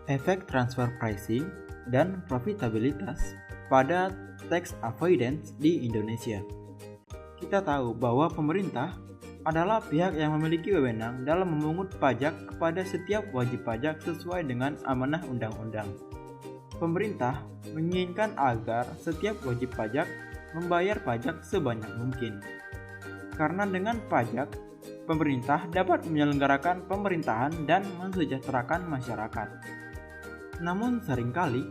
efek transfer pricing, dan profitabilitas pada tax avoidance di Indonesia. Kita tahu bahwa pemerintah adalah pihak yang memiliki wewenang dalam memungut pajak kepada setiap wajib pajak sesuai dengan amanah undang-undang. Pemerintah menginginkan agar setiap wajib pajak membayar pajak sebanyak mungkin. Karena dengan pajak, pemerintah dapat menyelenggarakan pemerintahan dan mensejahterakan masyarakat. Namun seringkali,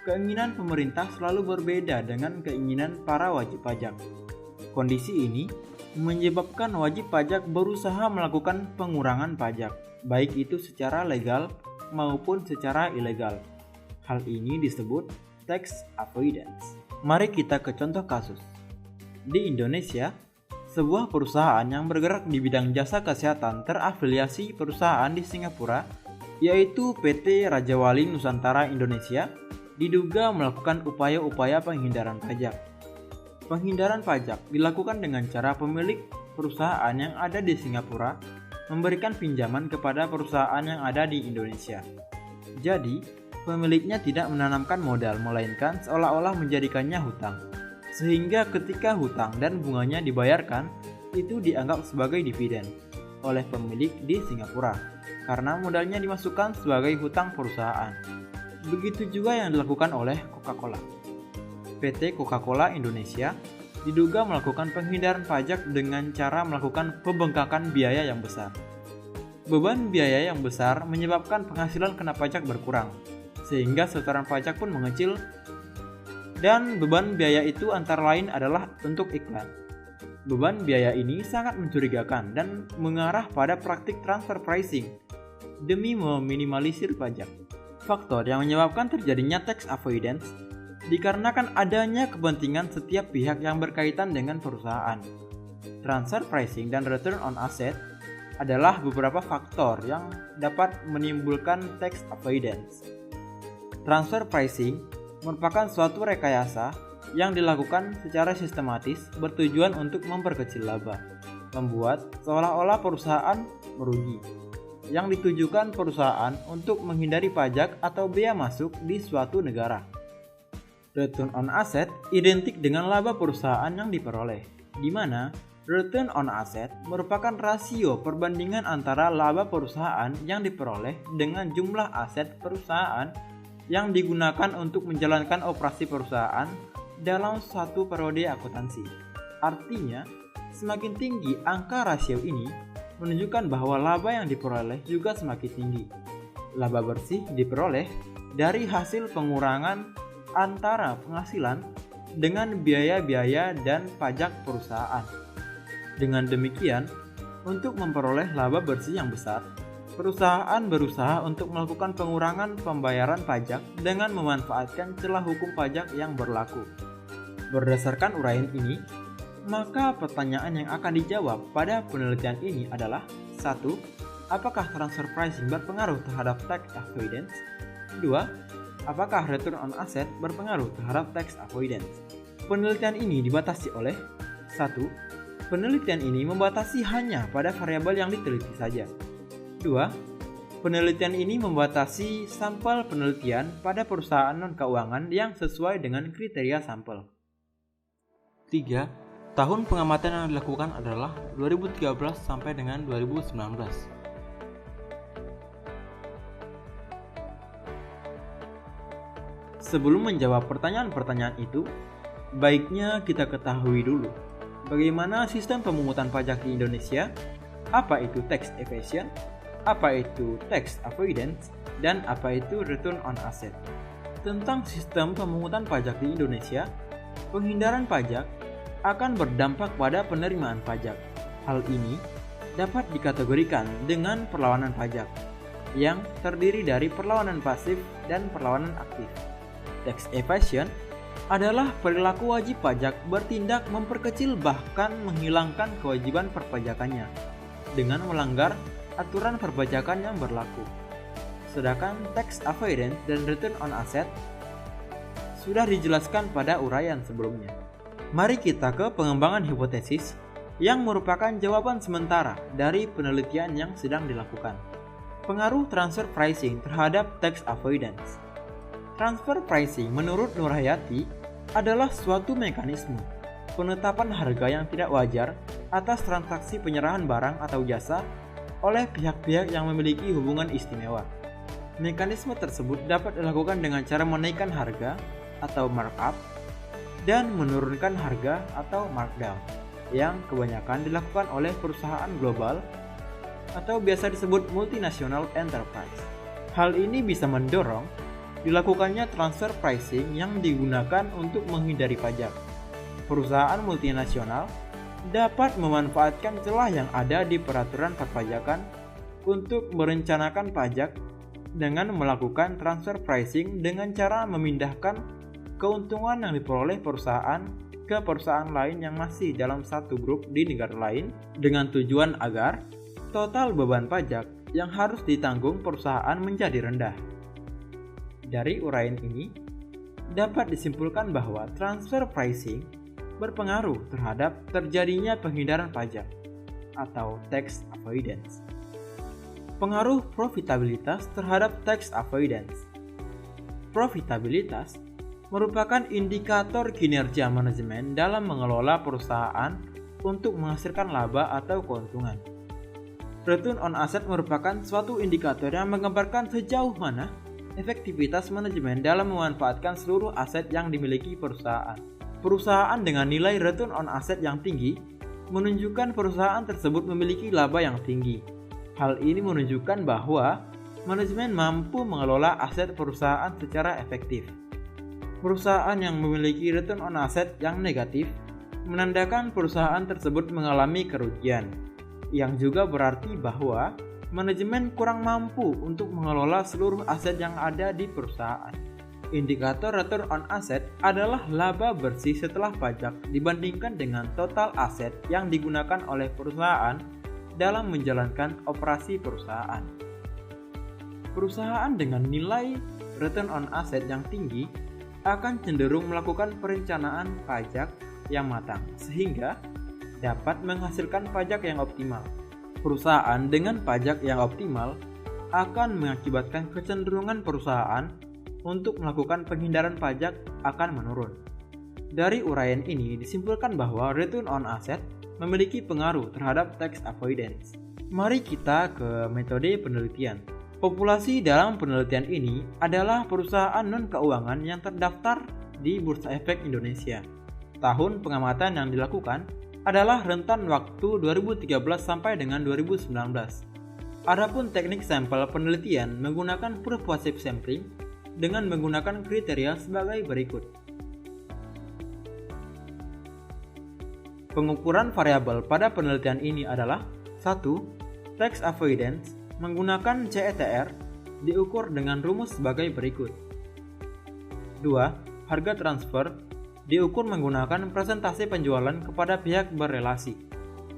keinginan pemerintah selalu berbeda dengan keinginan para wajib pajak. Kondisi ini menyebabkan wajib pajak berusaha melakukan pengurangan pajak, baik itu secara legal maupun secara ilegal. Hal ini disebut tax avoidance. Mari kita ke contoh kasus. Di Indonesia, sebuah perusahaan yang bergerak di bidang jasa kesehatan terafiliasi perusahaan di Singapura, yaitu PT Raja Wali Nusantara Indonesia, diduga melakukan upaya-upaya penghindaran pajak. Penghindaran pajak dilakukan dengan cara pemilik perusahaan yang ada di Singapura memberikan pinjaman kepada perusahaan yang ada di Indonesia. Jadi, pemiliknya tidak menanamkan modal, melainkan seolah-olah menjadikannya hutang. Sehingga ketika hutang dan bunganya dibayarkan, itu dianggap sebagai dividen oleh pemilik di Singapura, karena modalnya dimasukkan sebagai hutang perusahaan. Begitu juga yang dilakukan oleh Coca-Cola. PT Coca-Cola Indonesia diduga melakukan penghindaran pajak dengan cara melakukan pembengkakan biaya yang besar. Beban biaya yang besar menyebabkan penghasilan kena pajak berkurang, sehingga setoran pajak pun mengecil, dan beban biaya itu antara lain adalah untuk iklan. Beban biaya ini sangat mencurigakan dan mengarah pada praktik transfer pricing demi meminimalisir pajak. Faktor yang menyebabkan terjadinya tax avoidance dikarenakan adanya kepentingan setiap pihak yang berkaitan dengan perusahaan. Transfer pricing dan return on asset adalah beberapa faktor yang dapat menimbulkan tax avoidance. Transfer pricing merupakan suatu rekayasa yang dilakukan secara sistematis bertujuan untuk memperkecil laba, membuat seolah-olah perusahaan merugi, yang ditujukan perusahaan untuk menghindari pajak atau bea masuk di suatu negara. Return on asset identik dengan laba perusahaan yang diperoleh, di mana return on asset merupakan rasio perbandingan antara laba perusahaan yang diperoleh dengan jumlah aset perusahaan yang digunakan untuk menjalankan operasi perusahaan dalam suatu periode akuntansi. Artinya, semakin tinggi angka rasio ini menunjukkan bahwa laba yang diperoleh juga semakin tinggi. Laba bersih diperoleh dari hasil pengurangan antara penghasilan dengan biaya-biaya dan pajak perusahaan. Dengan demikian, untuk memperoleh laba bersih yang besar, perusahaan berusaha untuk melakukan pengurangan pembayaran pajak dengan memanfaatkan celah hukum pajak yang berlaku. Berdasarkan uraian ini, maka pertanyaan yang akan dijawab pada penelitian ini adalah 1. Apakah transfer pricing berpengaruh terhadap tax avoidance? 2. Apakah return on asset berpengaruh terhadap tax avoidance? Penelitian ini dibatasi oleh 1. Penelitian ini membatasi hanya pada variabel yang diteliti saja. 2. Penelitian ini membatasi sampel penelitian pada perusahaan non-keuangan yang sesuai dengan kriteria sampel. 3. Tahun pengamatan yang dilakukan adalah 2013 sampai dengan 2019. Sebelum menjawab pertanyaan-pertanyaan itu, baiknya kita ketahui dulu bagaimana sistem pemungutan pajak di Indonesia, apa itu tax evasion, apa itu tax avoidance, dan apa itu return on asset. Tentang sistem pemungutan pajak di Indonesia, penghindaran pajak akan berdampak pada penerimaan pajak. Hal ini dapat dikategorikan dengan perlawanan pajak, yang terdiri dari perlawanan pasif dan perlawanan aktif. Tax evasion adalah perilaku wajib pajak bertindak memperkecil bahkan menghilangkan kewajiban perpajakannya dengan melanggar aturan perpajakan yang berlaku. Sedangkan tax avoidance dan return on asset sudah dijelaskan pada uraian sebelumnya. Mari kita ke pengembangan hipotesis yang merupakan jawaban sementara dari penelitian yang sedang dilakukan. Pengaruh transfer pricing terhadap tax avoidance. Transfer pricing menurut Nurhayati adalah suatu mekanisme penetapan harga yang tidak wajar atas transaksi penyerahan barang atau jasa oleh pihak-pihak yang memiliki hubungan istimewa. Mekanisme tersebut dapat dilakukan dengan cara menaikkan harga atau markup dan menurunkan harga atau markdown yang kebanyakan dilakukan oleh perusahaan global atau biasa disebut multinational enterprise. Hal ini bisa mendorong dilakukannya transfer pricing yang digunakan untuk menghindari pajak. Perusahaan multinasional dapat memanfaatkan celah yang ada di peraturan perpajakan untuk merencanakan pajak dengan melakukan transfer pricing dengan cara memindahkan keuntungan yang diperoleh perusahaan ke perusahaan lain yang masih dalam satu grup di negara lain dengan tujuan agar total beban pajak yang harus ditanggung perusahaan menjadi rendah. Dari uraian ini, dapat disimpulkan bahwa transfer pricing berpengaruh terhadap terjadinya penghindaran pajak atau tax avoidance. Pengaruh profitabilitas terhadap tax avoidance. Profitabilitas merupakan indikator kinerja manajemen dalam mengelola perusahaan untuk menghasilkan laba atau keuntungan. Return on asset merupakan suatu indikator yang menggambarkan sejauh mana efektivitas manajemen dalam memanfaatkan seluruh aset yang dimiliki perusahaan. Perusahaan dengan nilai return on asset yang tinggi menunjukkan perusahaan tersebut memiliki laba yang tinggi. Hal ini menunjukkan bahwa manajemen mampu mengelola aset perusahaan secara efektif. Perusahaan yang memiliki return on asset yang negatif menandakan perusahaan tersebut mengalami kerugian, yang juga berarti bahwa manajemen kurang mampu untuk mengelola seluruh aset yang ada di perusahaan. Indikator return on asset adalah laba bersih setelah pajak dibandingkan dengan total aset yang digunakan oleh perusahaan dalam menjalankan operasi perusahaan. Perusahaan dengan nilai return on asset yang tinggi akan cenderung melakukan perencanaan pajak yang matang sehingga dapat menghasilkan pajak yang optimal. Perusahaan dengan pajak yang optimal akan mengakibatkan kecenderungan perusahaan untuk melakukan penghindaran pajak akan menurun. Dari uraian ini disimpulkan bahwa return on asset memiliki pengaruh terhadap tax avoidance. Mari kita ke metode penelitian. Populasi dalam penelitian ini adalah perusahaan non-keuangan yang terdaftar di Bursa Efek Indonesia. Tahun pengamatan yang dilakukan adalah rentan waktu 2013 sampai dengan 2019. Adapun teknik sampel penelitian menggunakan persuasive sampling dengan menggunakan kriteria sebagai berikut. Pengukuran variabel pada penelitian ini adalah 1. Tax avoidance menggunakan CETR diukur dengan rumus sebagai berikut. 2. Harga transfer diukur menggunakan presentasi penjualan kepada pihak berrelasi.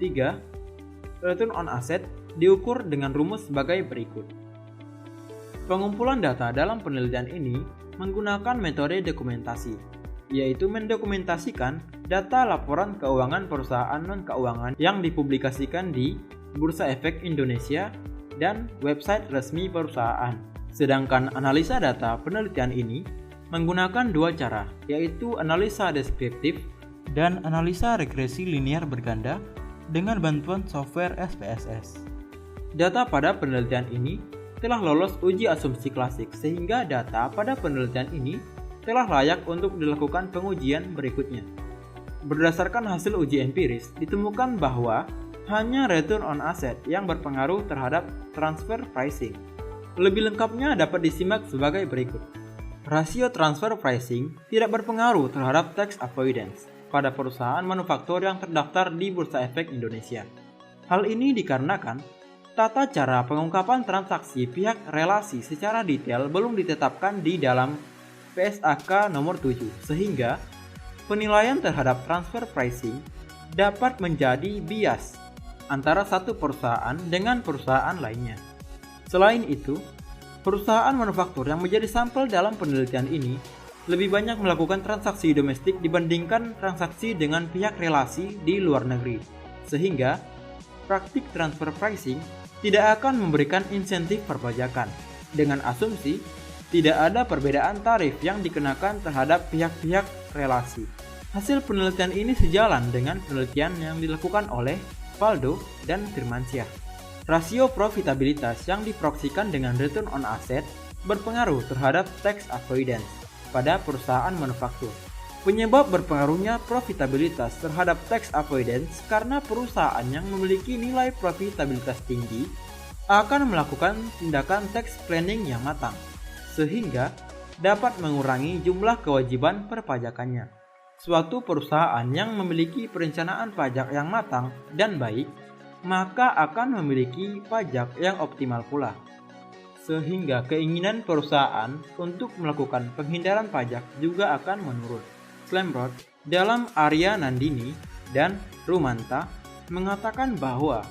3. Return on asset diukur dengan rumus sebagai berikut. Pengumpulan data dalam penelitian ini menggunakan metode dokumentasi, yaitu mendokumentasikan data laporan keuangan perusahaan non-keuangan yang dipublikasikan di Bursa Efek Indonesia dan website resmi perusahaan. Sedangkan analisa data penelitian ini menggunakan dua cara, yaitu analisa deskriptif dan analisa regresi linear berganda dengan bantuan software SPSS. Data pada penelitian ini telah lolos uji asumsi klasik sehingga data pada penelitian ini telah layak untuk dilakukan pengujian berikutnya. Berdasarkan hasil uji empiris, ditemukan bahwa hanya return on asset yang berpengaruh terhadap transfer pricing. Lebih lengkapnya dapat disimak sebagai berikut. Rasio transfer pricing tidak berpengaruh terhadap tax avoidance pada perusahaan manufaktur yang terdaftar di Bursa Efek Indonesia. Hal ini dikarenakan tata cara pengungkapan transaksi pihak relasi secara detail belum ditetapkan di dalam PSAK nomor 7, sehingga penilaian terhadap transfer pricing dapat menjadi bias antara satu perusahaan dengan perusahaan lainnya. Selain itu, perusahaan manufaktur yang menjadi sampel dalam penelitian ini lebih banyak melakukan transaksi domestik dibandingkan transaksi dengan pihak relasi di luar negeri, sehingga praktik transfer pricing tidak akan memberikan insentif perpajakan, dengan asumsi tidak ada perbedaan tarif yang dikenakan terhadap pihak-pihak relasi. Hasil penelitian ini sejalan dengan penelitian yang dilakukan oleh Faldo dan Firmansyah. Rasio profitabilitas yang diproyeksikan dengan return on asset berpengaruh terhadap tax avoidance pada perusahaan manufaktur. Penyebab berpengaruhnya profitabilitas terhadap tax avoidance karena perusahaan yang memiliki nilai profitabilitas tinggi akan melakukan tindakan tax planning yang matang, sehingga dapat mengurangi jumlah kewajiban perpajakannya. Suatu perusahaan yang memiliki perencanaan pajak yang matang dan baik, maka akan memiliki pajak yang optimal pula. Sehingga keinginan perusahaan untuk melakukan penghindaran pajak juga akan menurun. Slamrod dalam Arya Nandini dan Rumanta mengatakan bahwa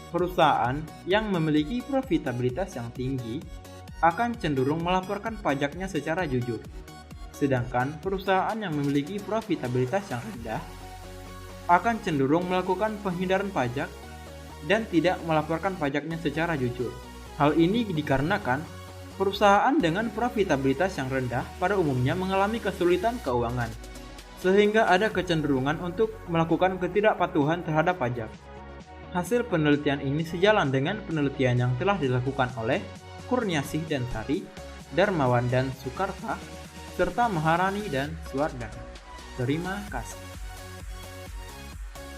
perusahaan yang memiliki profitabilitas yang tinggi akan cenderung melaporkan pajaknya secara jujur. Sedangkan perusahaan yang memiliki profitabilitas yang rendah akan cenderung melakukan penghindaran pajak dan tidak melaporkan pajaknya secara jujur. Hal ini dikarenakan perusahaan dengan profitabilitas yang rendah pada umumnya mengalami kesulitan keuangan, sehingga ada kecenderungan untuk melakukan ketidakpatuhan terhadap pajak. Hasil penelitian ini sejalan dengan penelitian yang telah dilakukan oleh Kurniasih dan Sari, Darmawan dan Sukarta, serta Maharani dan Suwardana. Terima kasih.